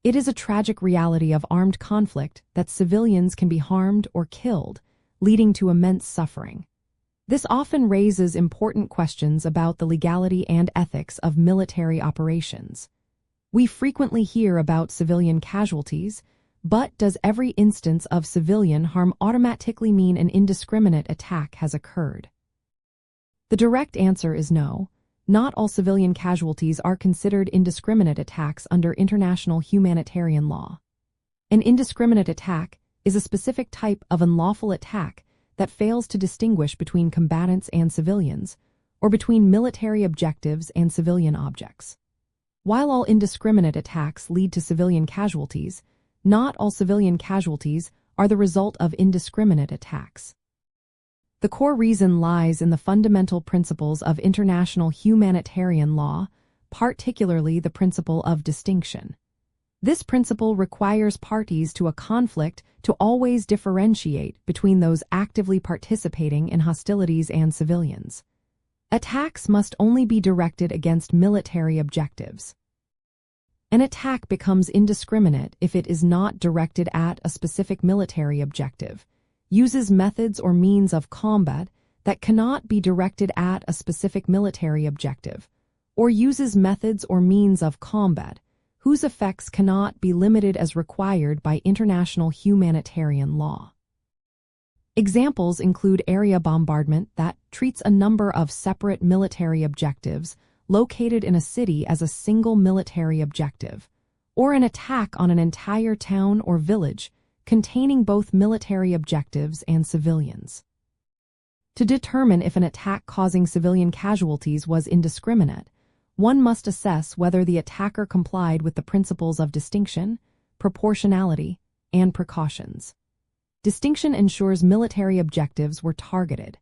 It is a tragic reality of armed conflict that civilians can be harmed or killed, leading to immense suffering. This often raises important questions about the legality and ethics of military operations. We frequently hear about civilian casualties, but does every instance of civilian harm automatically mean an indiscriminate attack has occurred? The direct answer is no. Not all civilian casualties are considered indiscriminate attacks under international humanitarian law. An indiscriminate attack is a specific type of unlawful attack that fails to distinguish between combatants and civilians, or between military objectives and civilian objects. While all indiscriminate attacks lead to civilian casualties, not all civilian casualties are the result of indiscriminate attacks. The core reason lies in the fundamental principles of international humanitarian law, particularly the principle of distinction. This principle requires parties to a conflict to always differentiate between those actively participating in hostilities and civilians. Attacks must only be directed against military objectives. An attack becomes indiscriminate if it is not directed at a specific military objective, uses methods or means of combat that cannot be directed at a specific military objective, or uses methods or means of combat whose effects cannot be limited as required by international humanitarian law. Examples include area bombardment that treats a number of separate military objectives located in a city as a single military objective, or an attack on an entire town or village containing both military objectives and civilians. To determine if an attack causing civilian casualties was indiscriminate, one must assess whether the attacker complied with the principles of distinction, proportionality, and precautions. Distinction ensures military objectives were targeted.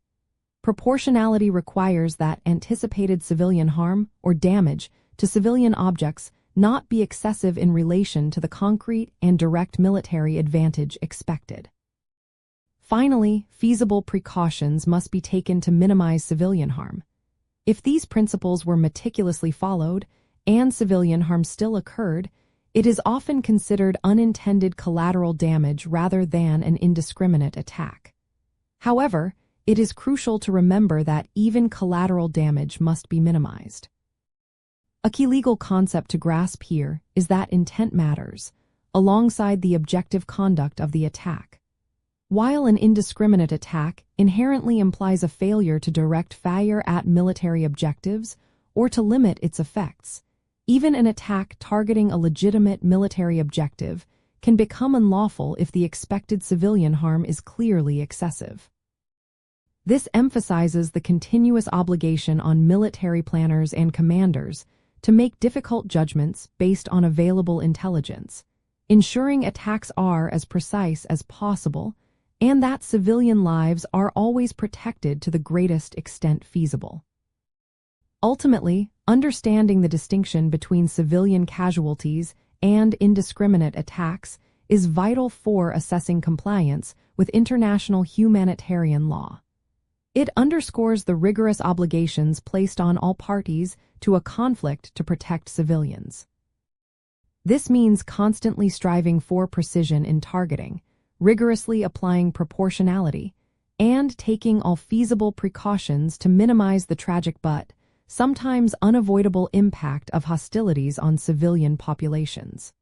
Proportionality requires that anticipated civilian harm or damage to civilian objects not be excessive in relation to the concrete and direct military advantage expected. Finally, feasible precautions must be taken to minimize civilian harm. If these principles were meticulously followed and civilian harm still occurred, it is often considered unintended collateral damage rather than an indiscriminate attack. However, it is crucial to remember that even collateral damage must be minimized. A key legal concept to grasp here is that intent matters, alongside the objective conduct of the attack. While an indiscriminate attack inherently implies a failure to direct fire at military objectives or to limit its effects, even an attack targeting a legitimate military objective can become unlawful if the expected civilian harm is clearly excessive. This emphasizes the continuous obligation on military planners and commanders to make difficult judgments based on available intelligence, ensuring attacks are as precise as possible and that civilian lives are always protected to the greatest extent feasible. Ultimately, understanding the distinction between civilian casualties and indiscriminate attacks is vital for assessing compliance with international humanitarian law. It underscores the rigorous obligations placed on all parties to a conflict to protect civilians. This means constantly striving for precision in targeting, rigorously applying proportionality, and taking all feasible precautions to minimize the tragic but sometimes unavoidable impact of hostilities on civilian populations.